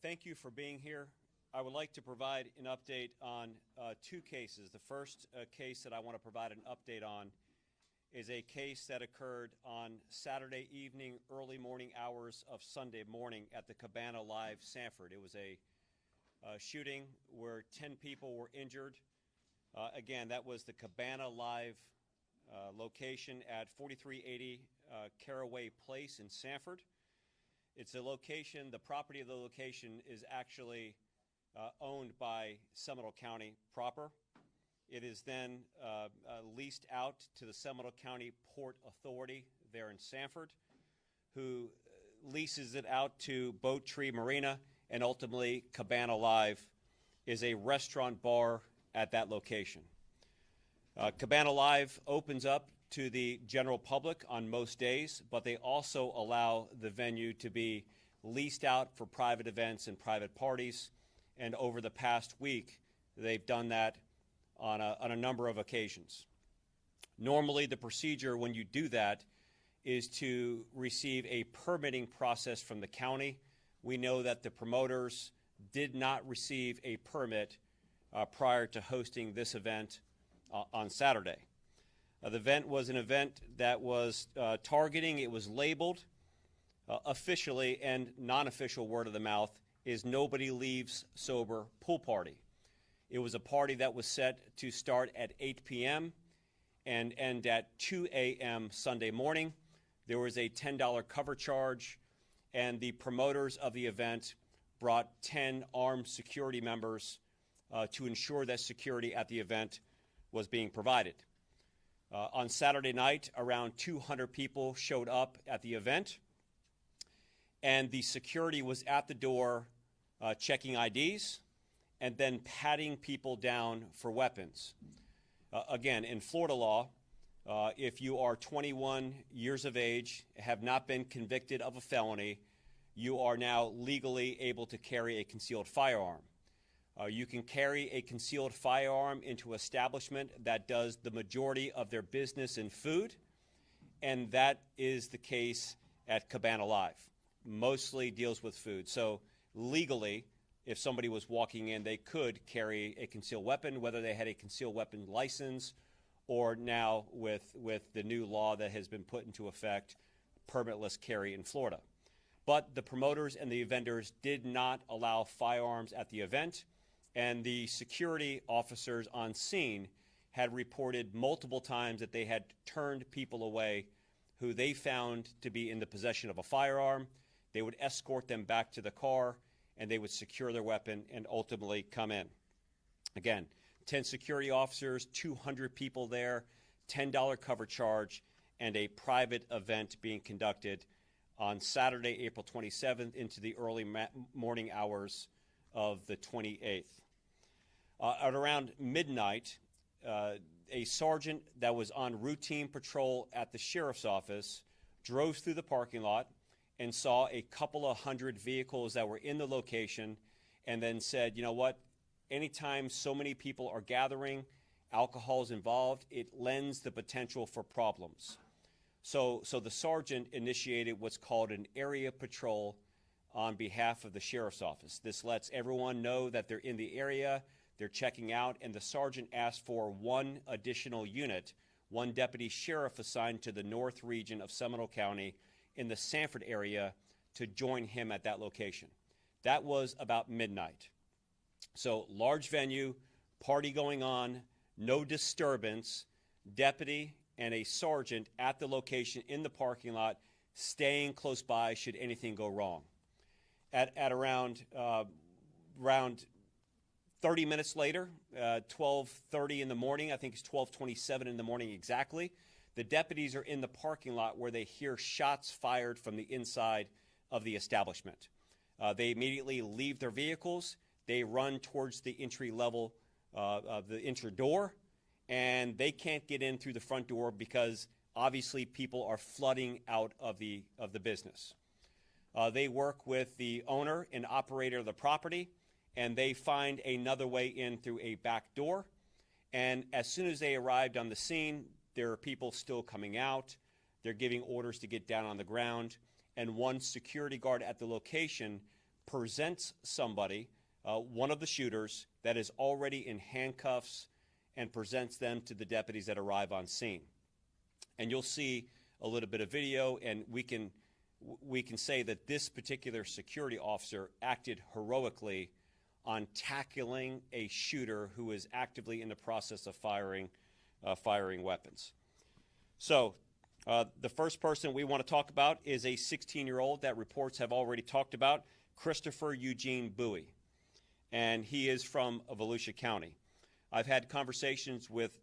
Thank you for being here. I would like to provide an update on two cases. The first case that I want to provide an update on is a case that occurred on Saturday evening, early morning hours of Sunday morning at the Cabana Live Sanford. It was a shooting where 10 people were injured. Again, that was the Cabana Live location at 4380 Caraway Place in Sanford. It's a location, the property of the location is actually owned by Seminole County proper. It is then leased out to the Seminole County Port Authority there in Sanford, who leases it out to Boat Tree Marina, and ultimately Cabana Live is a restaurant bar at that location. Cabana Live opens up to the general public on most days, but they also allow the venue to be leased out for private events and private parties. And over the past week, they've done that on a number of occasions. Normally, the procedure when you do that is to receive a permitting process from the county. We know that the promoters did not receive a permit prior to hosting this event on Saturday. The event was an event that was targeting, it was labeled officially, and non-official word of the mouth is Nobody Leaves Sober Pool Party. It was a party that was set to start at 8 p.m. and end at 2 a.m. Sunday morning. There was a $10 cover charge, and the promoters of the event brought 10 armed security members to ensure that security at the event was being provided. On Saturday night, around 200 people showed up at the event, and the security was at the door checking IDs and then patting people down for weapons. Again, in Florida law, if you are 21 years of age, have not been convicted of a felony, you are now legally able to carry a concealed firearm. You can carry a concealed firearm into establishment that does the majority of their business in food, and that is the case at Cabana Live. Mostly deals with food. So legally, if somebody was walking in, they could carry a concealed weapon, whether they had a concealed weapon license or now with the new law that has been put into effect, permitless carry in Florida. But the promoters and the vendors did not allow firearms at the event, and the security officers on scene had reported multiple times that they had turned people away who they found to be in the possession of a firearm. They would escort them back to the car, and they would secure their weapon and ultimately come in. Again, 10 security officers, 200 people there, $10 cover charge, and a private event being conducted on Saturday, April 27th into the early morning hours of the 28th. At around midnight, a sergeant that was on routine patrol at the sheriff's office drove through the parking lot and saw a couple of hundred vehicles that were in the location, and then said, you know what, anytime so many people are gathering, alcohol is involved, it lends the potential for problems. So the sergeant initiated what's called an area patrol on behalf of the sheriff's office. This lets everyone know that they're in the area, they're checking out, and the sergeant asked for one additional unit, one deputy sheriff assigned to the north region of Seminole County in the Sanford area to join him at that location. That was about midnight. So large venue, party going on, no disturbance, deputy and a sergeant at the location in the parking lot, staying close by should anything go wrong. At around 30 minutes later, 12:30 in the morning, I think it's 12:27 in the morning exactly, the deputies are in the parking lot where they hear shots fired from the inside of the establishment. They immediately leave their vehicles, they run towards the entry level of the entry door, and they can't get in through the front door because obviously people are flooding out of the business. They work with the owner and operator of the property, and they find another way in through a back door. And as soon as they arrived on the scene, there are people still coming out. They're giving orders to get down on the ground. And one security guard at the location presents somebody, one of the shooters, that is already in handcuffs and presents them to the deputies that arrive on scene. And you'll see a little bit of video, and we can say that this particular security officer acted heroically on tackling a shooter who is actively in the process of firing weapons. So the first person we want to talk about is a 16-year-old that reports have already talked about, Christopher Eugene Bowie, and he is from Volusia County. I've had conversations with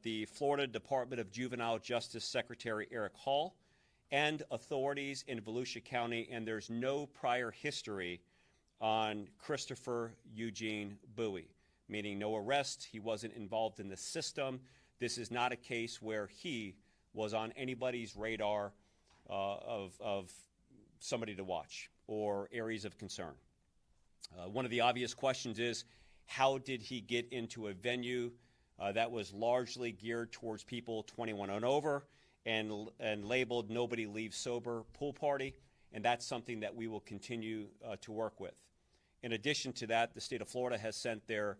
the Florida Department of Juvenile Justice Secretary Eric Hall and authorities in Volusia County, and there's no prior history on Christopher Eugene Bowie, meaning no arrest. He wasn't involved in the system. This is not a case where he was on anybody's radar of somebody to watch or areas of concern. One of the obvious questions is, how did he get into a venue that was largely geared towards people 21 and over and labeled "Nobody Leaves Sober" pool party? And that's something that we will continue to work with. In addition to that, the state of Florida has sent their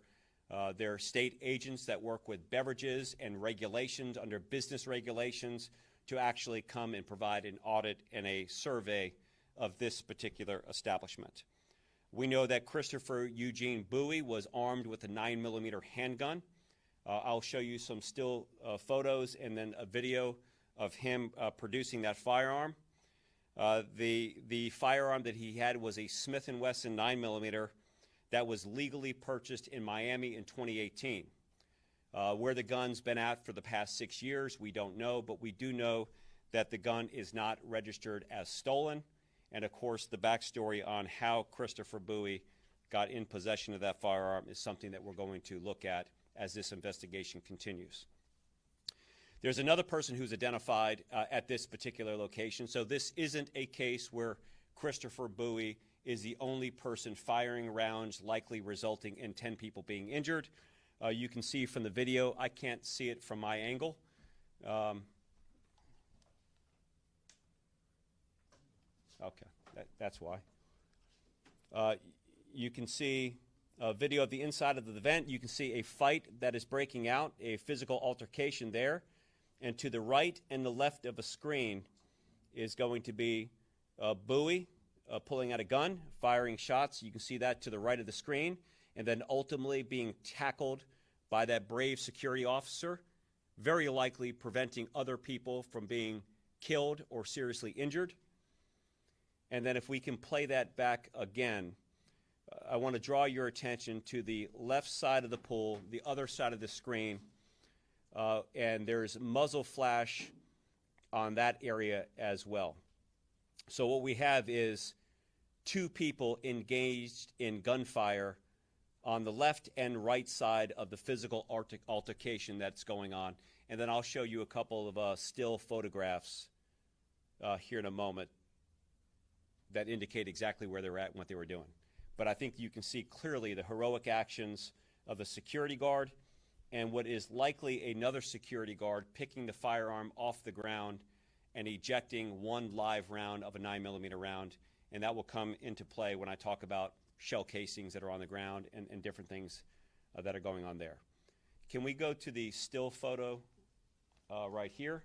state agents that work with beverages and regulations under business regulations to actually come and provide an audit and a survey of this particular establishment. We know that Christopher Eugene Bowie was armed with a 9mm handgun. I'll show you some still photos and then a video of him producing that firearm. The firearm that he had was a Smith & Wesson 9mm that was legally purchased in Miami in 2018. Where the gun's been at for the past 6 years, we don't know, but we do know that the gun is not registered as stolen. And of course, the backstory on how Christopher Bowie got in possession of that firearm is something that we're going to look at as this investigation continues. There's another person who's identified at this particular location. So this isn't a case where Christopher Bowie is the only person firing rounds, likely resulting in 10 people being injured. You can see from the video, I can't see it from my angle. Okay, that's why. You can see a video of the inside of the vent. You can see a fight that is breaking out, a physical altercation there. And to the right and the left of a screen is going to be Bowie pulling out a gun, firing shots. You can see that to the right of the screen, and then ultimately being tackled by that brave security officer, very likely preventing other people from being killed or seriously injured. And then if we can play that back again, I want to draw your attention to the left side of the pool, the other side of the screen, and there's muzzle flash on that area as well. So what we have is two people engaged in gunfire on the left and right side of the physical altercation that's going on. And then I'll show you a couple of still photographs here in a moment that indicate exactly where they're at and what they were doing. But I think you can see clearly the heroic actions of the security guard and what is likely another security guard picking the firearm off the ground and ejecting one live round of a 9mm round. And that will come into play when I talk about shell casings that are on the ground and different things that are going on there. Can we go to the still photo right here?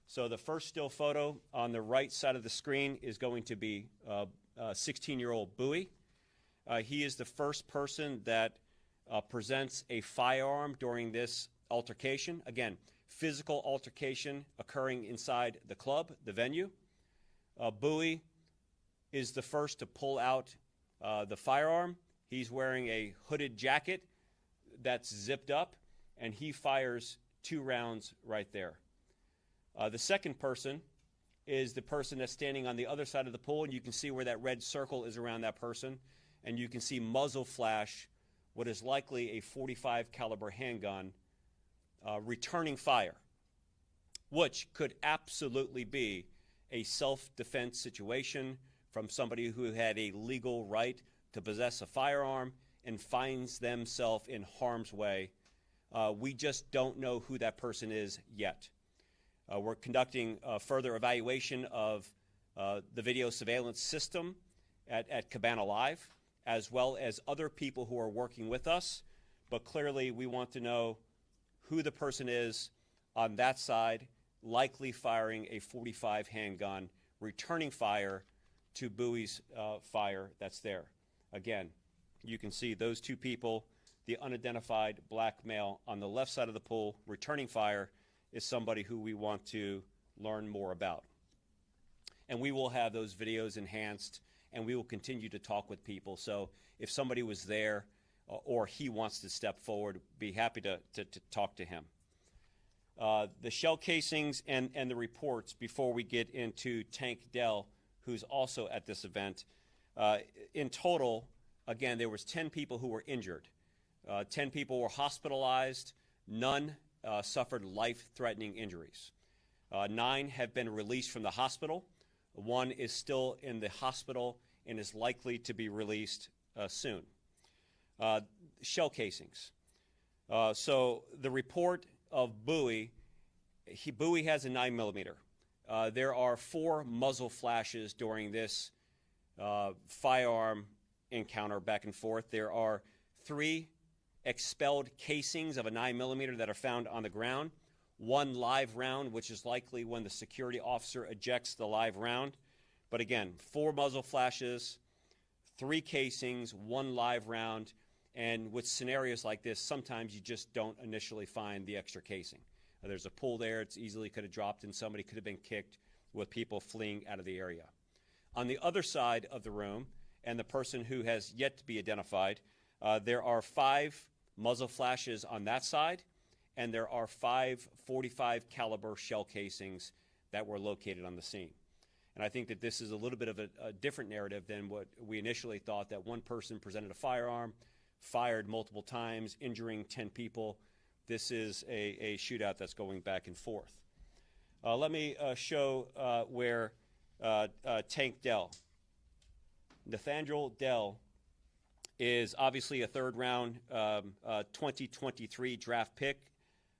So the first still photo on the right side of the screen is going to be 16-year-old Bowie. He is the first person that presents a firearm during this altercation. Again, physical altercation occurring inside the club, the venue. Bowie is the first to pull out the firearm. He's wearing a hooded jacket that's zipped up, and he fires 2 rounds right there. The second person is the person that's standing on the other side of the pool, and you can see where that red circle is around that person, and you can see muzzle flash what is likely a .45 caliber handgun returning fire, which could absolutely be a self-defense situation from somebody who had a legal right to possess a firearm and finds themselves in harm's way. We just don't know who that person is yet. We're conducting further evaluation of the video surveillance system at Cabana Live, as well as other people who are working with us. But clearly, we want to know who the person is on that side, likely firing a .45 handgun, returning fire to Bowie's fire that's there. Again, you can see those two people, the unidentified black male on the left side of the pool, returning fire, is somebody who we want to learn more about. And we will have those videos enhanced, and we will continue to talk with people. So if somebody was there or he wants to step forward, be happy to talk to him. The shell casings and the reports, before we get into Tank Dell, who's also at this event. In total, again, there was 10 people who were injured. 10 people were hospitalized. None suffered life-threatening injuries. 9 have been released from the hospital. 1 is still in the hospital and is likely to be released soon. Shell casings. So the report of Bowie, Bowie has a 9mm. There are 4 muzzle flashes during this firearm encounter back and forth. There are 3 expelled casings of a 9mm that are found on the ground. 1 live round, which is likely when the security officer ejects the live round. But again, 4 muzzle flashes, 3 casings, 1 live round, and with scenarios like this, sometimes you just don't initially find the extra casing. There's a pool there, it's easily could have dropped and somebody could have been kicked with people fleeing out of the area. On the other side of the room, and the person who has yet to be identified, there are 5 muzzle flashes on that side, and there are 5 .45 caliber shell casings that were located on the scene. And I think that this is a little bit of a different narrative than what we initially thought, that one person presented a firearm, fired multiple times, injuring 10 people. This is a shootout that's going back and forth. Let me show where Tank Dell, Nathaniel Dell, is obviously a third-round 2023 draft pick,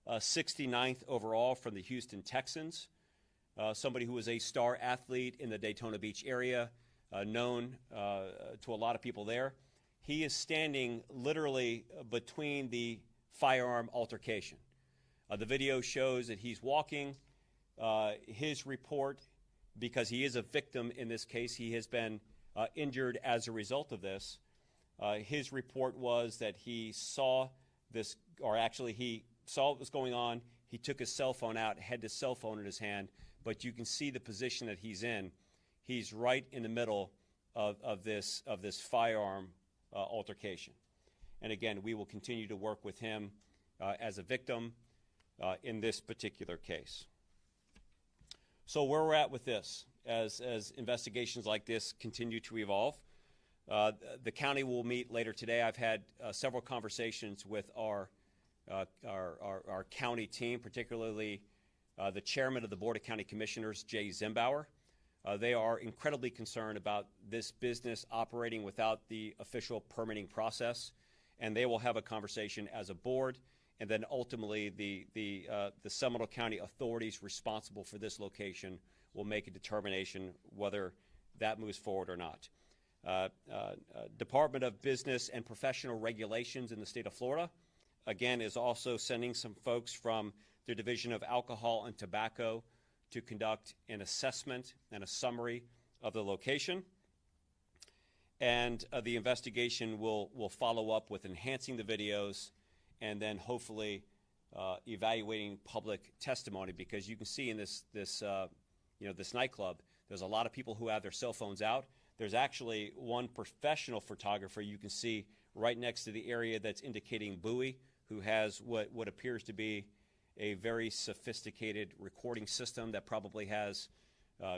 69th overall from the Houston Texans, somebody who was a star athlete in the Daytona Beach area, known to a lot of people there. He is standing literally between the firearm altercation. The video shows that he's walking. His report, because he is a victim in this case, he has been injured as a result of this. His report was that he saw this, or actually he saw what was going on. He took his cell phone out, had the cell phone in his hand, but you can see the position that he's in. He's right in the middle of this firearm altercation. And again, we will continue to work with him as a victim in this particular case. So where we're at with this, as investigations like this continue to evolve, the county will meet later today. I've had several conversations with our county team, particularly the chairman of the Board of County Commissioners, Jay Zimbauer. They are incredibly concerned about this business operating without the official permitting process, and they will have a conversation as a board, and then ultimately the Seminole County authorities responsible for this location will make a determination whether that moves forward or not. Department of Business and Professional Regulations in the state of Florida, again, is also sending some folks from their Division of Alcohol and Tobacco to conduct an assessment and a summary of the location. And the investigation will follow up with enhancing the videos and then hopefully evaluating public testimony, because you can see in this nightclub, there's a lot of people who have their cell phones out. There's actually one professional photographer you can see right next to the area that's indicating Bowie, who has what appears to be a very sophisticated recording system that probably has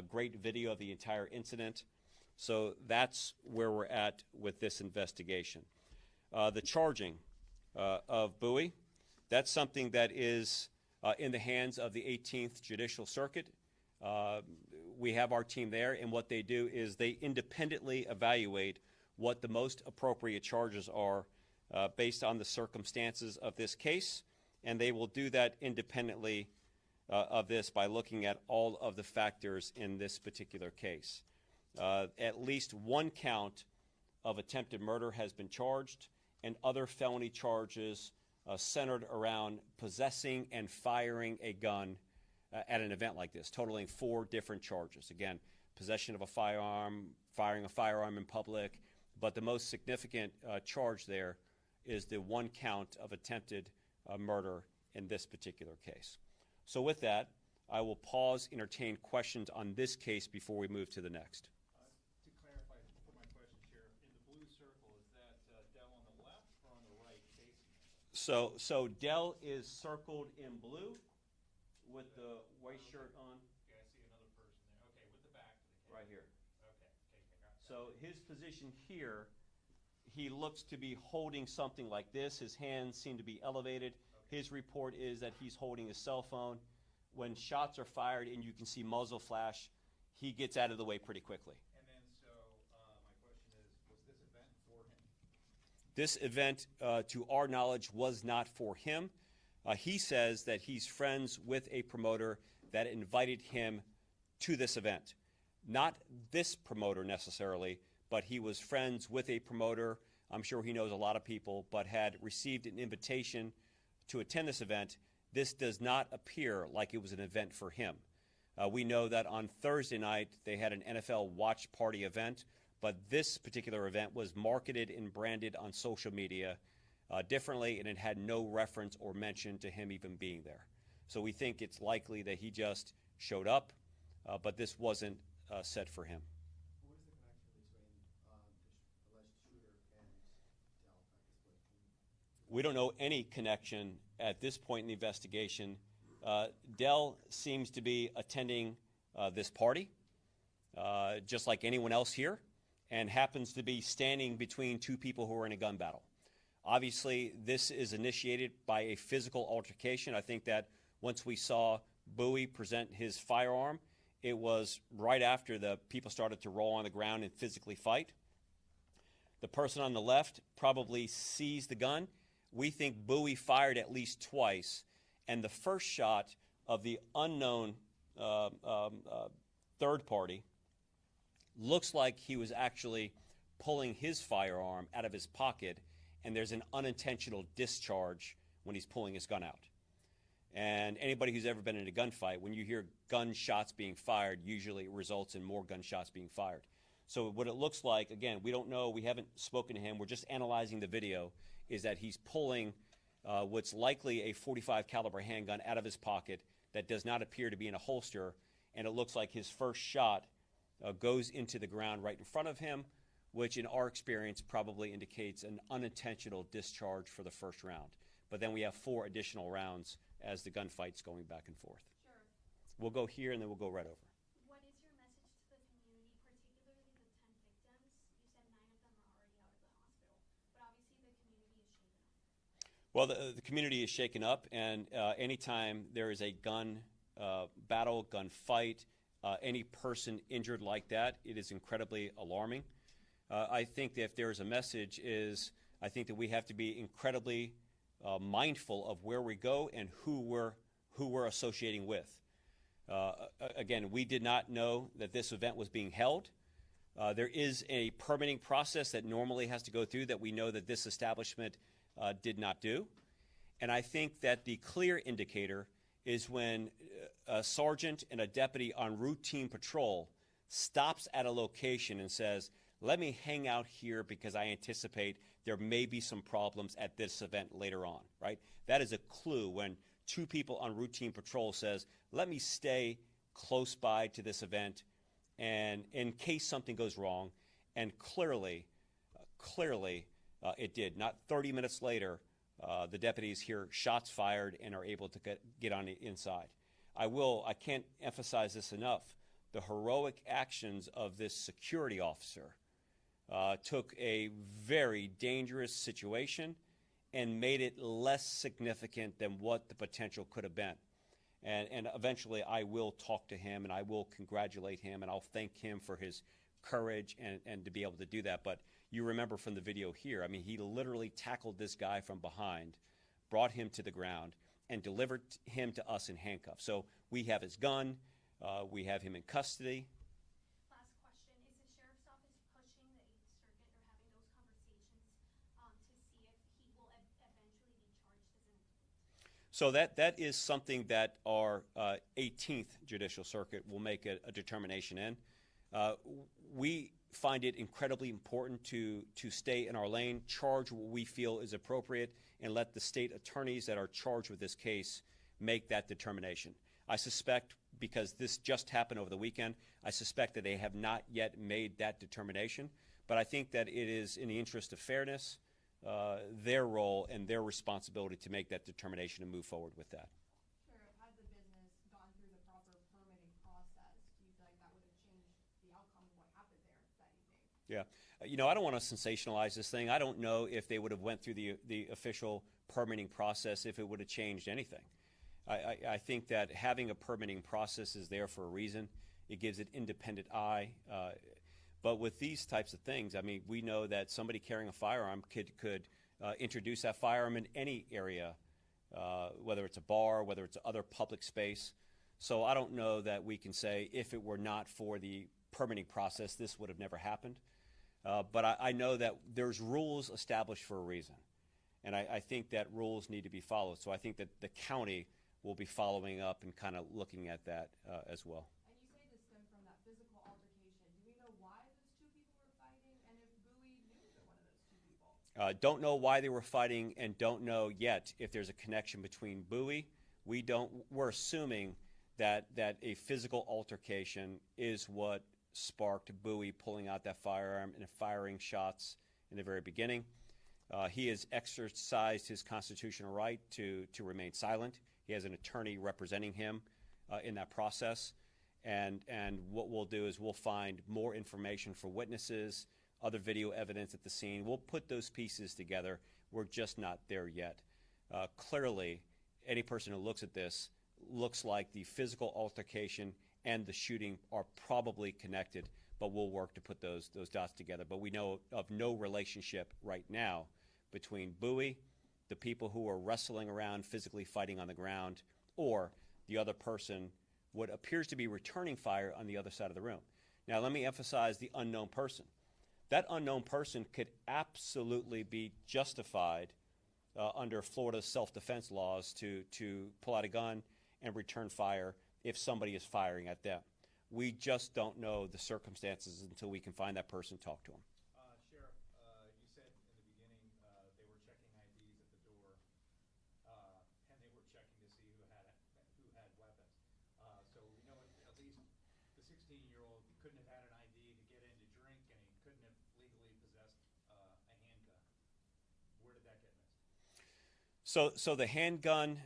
great video of the entire incident. So that's where we're at with this investigation. The charging of Bowie, that's something that is in the hands of the 18th Judicial Circuit. We have our team there, and what they do is they independently evaluate what the most appropriate charges are based on the circumstances of this case, and they will do that independently of this by looking at all of the factors in this particular case. At least one count of attempted murder has been charged, and other felony charges centered around possessing and firing a gun at an event like this, totaling 4 different charges. Again, possession of a firearm, firing a firearm in public, but the most significant charge there is the one count of attempted murder in this particular case. So with that, I will pause, entertain questions on this case before we move to the next. To clarify for my question, Sheriff, in the blue circle, is that Dell on the left or on the right facing us? So Dell is circled in blue with the white shirt on. Okay, I see another person there. Okay, with the back to the camera. Right here. Okay, got it. So his position here, he looks to be holding something like this. His hands seem to be elevated. Okay. His report is that he's holding his cell phone. When shots are fired and you can see muzzle flash, he gets out of the way pretty quickly. And then, so my question is, was this event for him? This event, to our knowledge, was not for him. He says that he's friends with a promoter that invited him to this event. Not this promoter necessarily, but he was friends with a promoter. I'm sure he knows a lot of people, but had received an invitation to attend this event. This does not appear like it was an event for him. We know that on Thursday night they had an NFL watch party event, but this particular event was marketed and branded on social media differently, and it had no reference or mention to him even being there. So we think it's likely that he just showed up, but this wasn't set for him. What is the connection between the alleged shooter and Dell at this point? We don't know any connection at this point in the investigation. Dell seems to be attending this party, just like anyone else here, and happens to be standing between 2 people who are in a gun battle. Obviously, this is initiated by a physical altercation. I think that once we saw Bowie present his firearm, it was right after the people started to roll on the ground and physically fight. The person on the left probably sees the gun. We think Bowie fired at least twice, and the first shot of the unknown third party looks like he was actually pulling his firearm out of his pocket, and there's an unintentional discharge when he's pulling his gun out. And anybody who's ever been in a gunfight, when you hear gunshots being fired, usually it results in more gunshots being fired. So what it looks like, again, we don't know, we haven't spoken to him, we're just analyzing the video, is that he's pulling what's likely a .45 caliber handgun out of his pocket that does not appear to be in a holster, and it looks like his first shot goes into the ground right in front of him, which in our experience probably indicates an unintentional discharge for the first round. But then we have 4 additional rounds as the gunfight's going back and forth. Sure. We'll go here and then we'll go right over. What is your message to the community, particularly the 10 victims? You said 9 of them are already out of the hospital, but obviously the community is shaken up. Well, the community is shaken up, and anytime there is a gun battle, gun fight, any person injured like that, it is incredibly alarming. I think that if there's a message is, I think that we have to be incredibly mindful of where we go and who we're associating with. Again, we did not know that this event was being held. There is a permitting process that normally has to go through that we know that this establishment did not do. And I think that the clear indicator is when a sergeant and a deputy on routine patrol stops at a location and says, let me hang out here because I anticipate there may be some problems at this event later on, right? That is a clue when 2 people on routine patrol says, let me stay close by to this event and in case something goes wrong. And clearly, it did. Not 30 minutes later, the deputies hear shots fired and are able to get on the inside. I can't emphasize this enough. The heroic actions of this security officer took a very dangerous situation and made it less significant than what the potential could have been. And eventually I will talk to him and I will congratulate him and I'll thank him for his courage and to be able to do that. But you remember from the video here, I mean, he literally tackled this guy from behind, brought him to the ground, and delivered him to us in handcuffs. So we have his gun, we have him in custody. Last question. Is So that is something that our 18th Judicial Circuit will make a determination in. We find it incredibly important to stay in our lane, charge what we feel is appropriate, and let the state attorneys that are charged with this case make that determination. I suspect, because this just happened over the weekend, I suspect that they have not yet made that determination. But I think that it is in the interest of fairness, their role and their responsibility to make that determination and move forward with that. Sheriff, had the business gone through the proper permitting process, do you feel like that would have changed the outcome of what happened there that evening? Yeah. You know, I don't want to sensationalize this thing. I don't know if they would have went through the official permitting process if it would have changed anything. I think that having a permitting process is there for a reason. It gives it independent eye. But with these types of things, I mean, we know that somebody carrying a firearm could introduce that firearm in any area, whether it's a bar, whether it's other public space. So I don't know that we can say if it were not for the permitting process, this would have never happened. But I know that there's rules established for a reason. And I think that rules need to be followed. So I think that the county will be following up and kind of looking at that as well. And you say this stemmed from that physical altercation. Do we know why those two people were fighting, and if Bowie knew either one of those two people? Don't know why they were fighting, and don't know yet if there's a connection between Bowie. We're assuming that a physical altercation is what sparked Bowie pulling out that firearm and firing shots in the very beginning. He has exercised his constitutional right to remain silent. He has an attorney representing him in that process. And what we'll do is we'll find more information for witnesses, other video evidence at the scene. We'll put those pieces together. We're just not there yet. Clearly, any person who looks at this looks like the physical altercation and the shooting are probably connected, but we'll work to put those dots together. But we know of no relationship right now between Bowie, the people who are wrestling around, physically fighting on the ground, or the other person, what appears to be returning fire on the other side of the room. Now, let me emphasize the unknown person. That unknown person could absolutely be justified under Florida's self-defense laws to pull out a gun and return fire if somebody is firing at them. We just don't know the circumstances until we can find that person and talk to them. Sheriff, you said in the beginning they were checking IDs at the door, and they were checking to see who had weapons. So we know at least the 16-year-old couldn't have had an ID to get in to drink, and he couldn't have legally possessed a handgun. Where did that get missed? So the handgun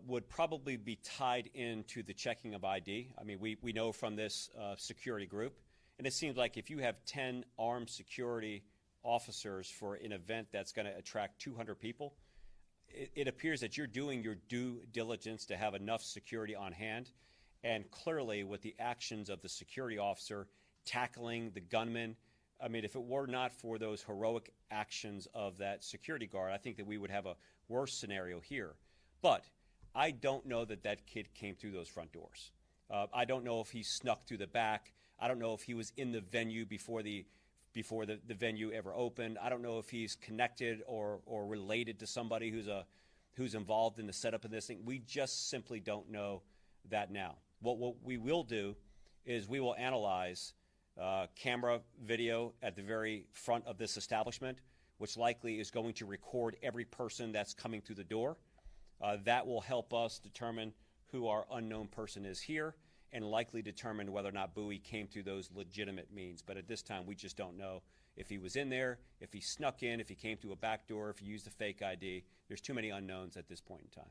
would probably be tied into the checking of ID. I mean, we know from this security group, and it seems like if you have 10 armed security officers for an event that's going to attract 200 people, it appears that you're doing your due diligence to have enough security on hand. And clearly, with the actions of the security officer tackling the gunman, I mean, if it were not for those heroic actions of that security guard, I think that we would have a worse scenario here. But I don't know that that kid came through those front doors. I don't know if he snuck through the back. I don't know if he was in the venue before the venue ever opened. I don't know if he's connected or related to somebody who's involved in the setup of this thing. We just simply don't know that now. What we will do is we will analyze camera video at the very front of this establishment, which likely is going to record every person that's coming through the door. That will help us determine who our unknown person is here and likely determine whether or not Bowie came through those legitimate means. But at this time, we just don't know if he was in there, if he snuck in, if he came through a back door, if he used a fake ID. There's too many unknowns at this point in time.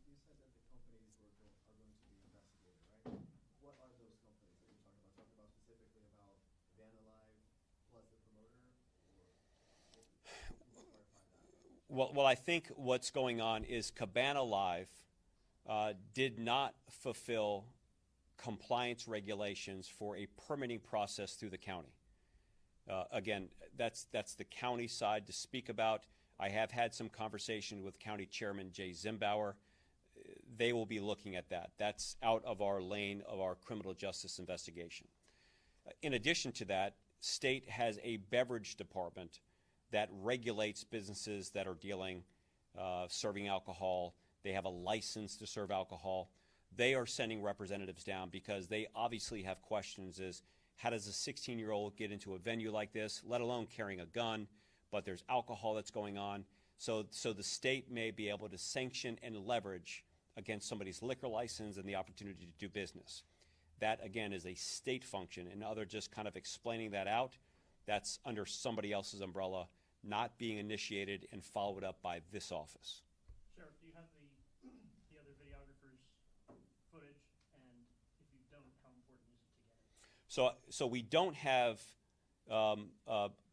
You said that the companies are going to be investigated, right? What are those companies that you're talking about? Talking about specifically about Vanalive plus the promoter, or can you clarify that? Well, I think what's going on is Cabana Live did not fulfill compliance regulations for a permitting process through the county. Again, that's the county side to speak about. I have had some conversation with County Chairman Jay Zimbauer. They will be looking at that. That's out of our lane of our criminal justice investigation. In addition to that, state has a beverage department that regulates businesses that are dealing, serving alcohol. they have a license to serve alcohol. They are sending representatives down because they obviously have questions as how does a 16-year-old get into a venue like this, let alone carrying a gun, but there's alcohol that's going on. So the state may be able to sanction and leverage against somebody's liquor license and the opportunity to do business. That, again, is a state function, and other just kind of explaining that out, that's under somebody else's umbrella, not being initiated and followed up by this office. Sheriff, do you have the other videographer's footage? And if you don't, how important is it to get it? So we don't have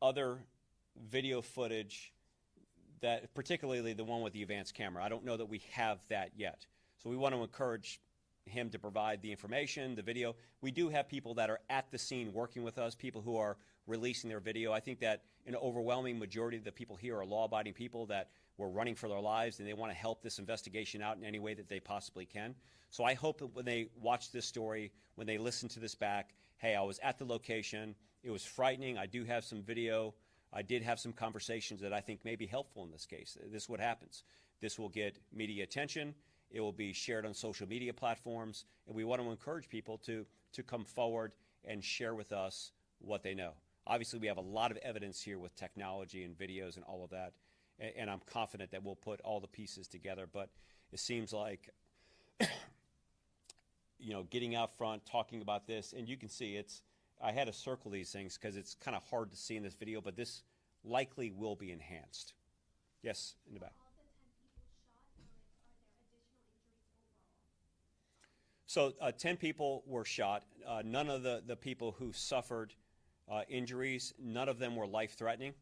other video footage, that particularly the one with the advanced camera. I don't know that we have that yet. So we want to encourage him to provide the information, the video. We do have people that are at the scene working with us, people who are releasing their video. I think that an overwhelming majority of the people here are law-abiding people that were running for their lives, and they want to help this investigation out in any way that they possibly can. So I hope that when they watch this story, when they listen to this back, hey, I was at the location, it was frightening, I do have some video, I did have some conversations that I think may be helpful in this case. This is what happens. This will get media attention, it will be shared on social media platforms, and we want to encourage people to come forward and share with us what they know. Obviously, we have a lot of evidence here with technology and videos and all of that, and I'm confident that we'll put all the pieces together, but it seems like getting out front, talking about this, and you can see I had to circle these things because it's kind of hard to see in this video, but this likely will be enhanced. Yes, in the back. All the 10 people shot, or are there additional injuries overall? So 10 people were shot. None of the people who suffered injuries, none of them were life-threatening.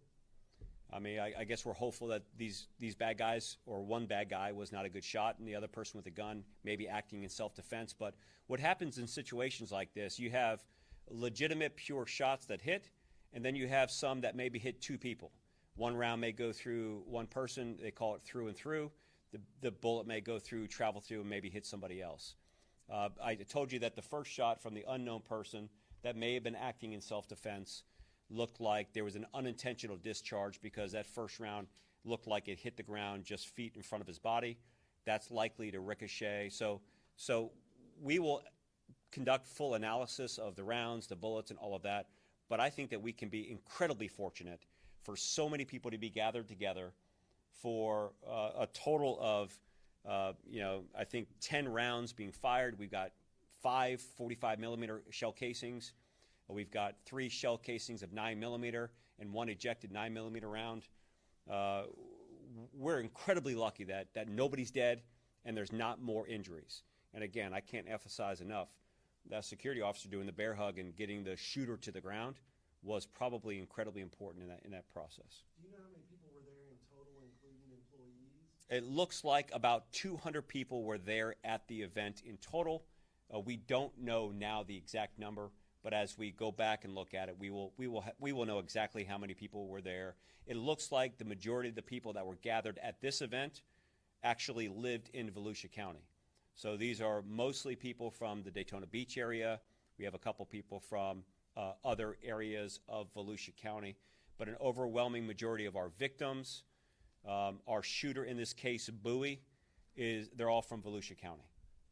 I mean, I guess we're hopeful that these bad guys, or one bad guy was not a good shot, and the other person with a gun may be acting in self-defense. But what happens in situations like this, you have legitimate, pure shots that hit, and then you have some that maybe hit two people. One round may go through one person, they call it through and through. The bullet may go through, travel through, and maybe hit somebody else. I told you that the first shot from the unknown person that may have been acting in self-defense looked like there was an unintentional discharge because that first round looked like it hit the ground just feet in front of his body. That's likely to ricochet. So we will conduct full analysis of the rounds, the bullets, and all of that. But I think that we can be incredibly fortunate for so many people to be gathered together for a total of, I think 10 rounds being fired. We've got 5 45-millimeter shell casings. We've got 3 shell casings of 9mm and 1 ejected 9mm round. We're incredibly lucky that nobody's dead and there's not more injuries. And again, I can't emphasize enough, that security officer doing the bear hug and getting the shooter to the ground was probably incredibly important in that process. Do you know how many people were there in total, including employees? It looks like about 200 people were there at the event in total. We don't know now the exact number, but as we go back and look at it, we will know exactly how many people were there. It looks like the majority of the people that were gathered at this event actually lived in Volusia County. So these are mostly people from the Daytona Beach area. We have a couple people from other areas of Volusia County, but an overwhelming majority of our victims, our shooter in this case, Bowie, they're all from Volusia County.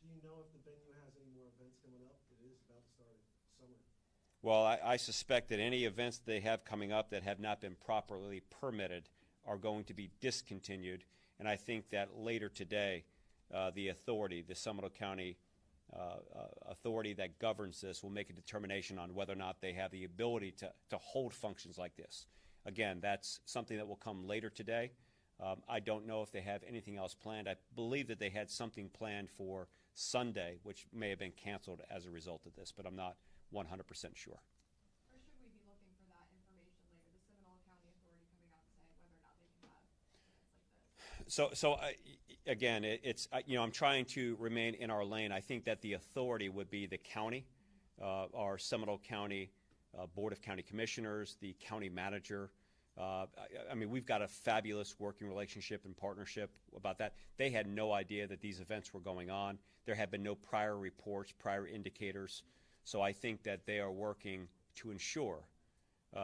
Do you know if the venue has any more events coming up? It is about to start summer. Well, I suspect that any events they have coming up that have not been properly permitted are going to be discontinued, and I think that later today, the authority, the Seminole County authority that governs this, will make a determination on whether or not they have the ability to hold functions like this. Again, that's something that will come later today. I don't know if they have anything else planned. I believe that they had something planned for Sunday, which may have been canceled as a result of this, but I'm not 100% sure. Or should we be looking for that information later? The Seminole County Authority coming out and saying whether or not they can have events like this? Again, I'm trying to remain in our lane. I think that the authority would be the county, our Seminole County Board of County Commissioners, the county manager. I mean, we've got a fabulous working relationship and partnership about that. They had no idea that these events were going on. There had been no prior reports, prior indicators. So I think that they are working to ensure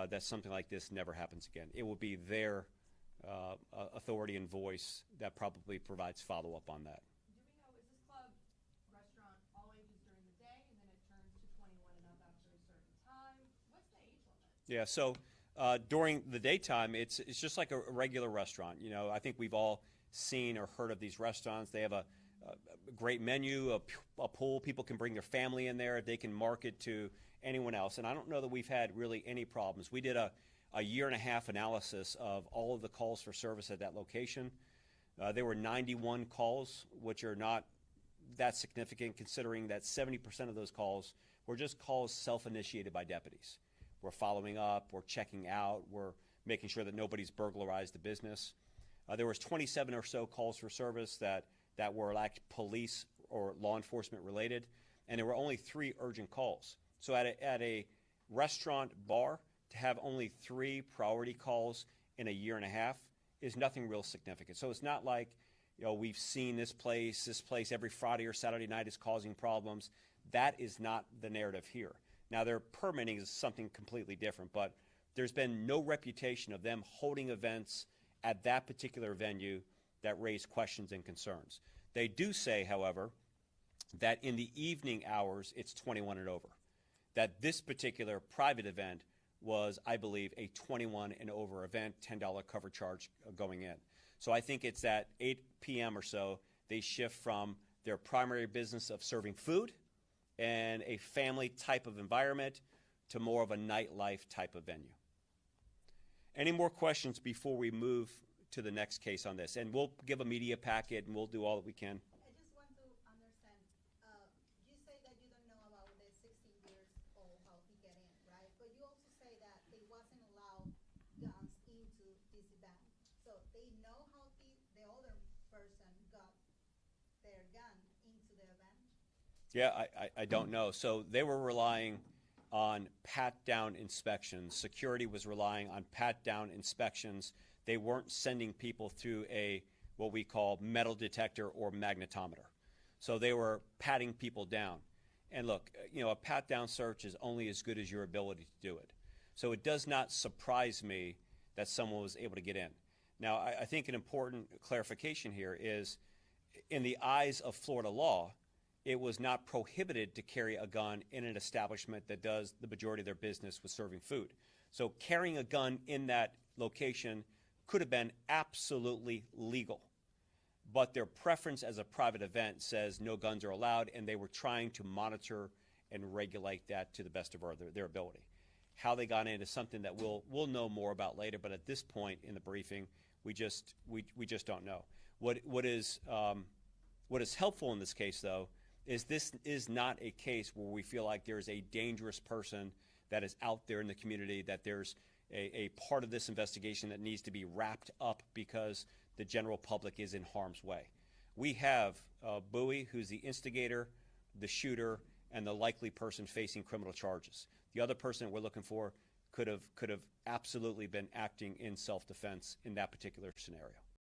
that something like this never happens again. It will be their authority and voice that probably provides follow-up on that. Do we know, is this club restaurant all ages during the day and then it turns to 21 and up after a certain time? What's the age limit? Yeah, so during the daytime, it's just like a regular restaurant. You know, I think we've all seen or heard of these restaurants. They have a great menu, a pool. People can bring their family in there. They can market to anyone else. And I don't know that we've had really any problems. We did a year-and-a-half analysis of all of the calls for service at that location. There were 91 calls, which are not that significant considering that 70% of those calls were just calls self-initiated by deputies. We're following up, we're checking out, we're making sure that nobody's burglarized the business. There was 27 or so calls for service that were like police or law enforcement related, and there were only 3 urgent calls. So at a restaurant bar, to have only 3 priority calls in a year and a half is nothing real significant. So it's not like, you know, we've seen this place every Friday or Saturday night is causing problems. That is not the narrative here. Now, their permitting is something completely different, but there's been no reputation of them holding events at that particular venue that raise questions and concerns. They do say, however, that in the evening hours, it's 21 and over. That this particular private event was, I believe, a 21 and over event, $10 cover charge going in. So I think it's at 8 p.m. or so, they shift from their primary business of serving food and a family type of environment to more of a nightlife type of venue. Any more questions before we move to the next case on this? And we'll give a media packet and we'll do all that we can. I just want to understand, you say that you don't know about the 16 years old, how he get in, right? But you also say that they wasn't allowed guns into this event. So they know how the other person got their gun into the event? Yeah, I don't know. So they were relying on pat-down inspections. Security was relying on pat-down inspections. They weren't sending people through what we call metal detector or magnetometer. So they were patting people down. And look, you know, a pat-down search is only as good as your ability to do it. So it does not surprise me that someone was able to get in. Now, I think an important clarification here is, in the eyes of Florida law, it was not prohibited to carry a gun in an establishment that does the majority of their business with serving food. So carrying a gun in that location could have been absolutely legal. But their preference as a private event says no guns are allowed, and they were trying to monitor and regulate that to the best of their ability. How they got in is something that we'll know more about later, but at this point in the briefing, we just don't know. What is helpful in this case, though, is this is not a case where we feel like there's a dangerous person that is out there in the community, that there's a part of this investigation that needs to be wrapped up because the general public is in harm's way. We have Bowie, who's the instigator, the shooter, and the likely person facing criminal charges. The other person that we're looking for could have absolutely been acting in self-defense in that particular scenario.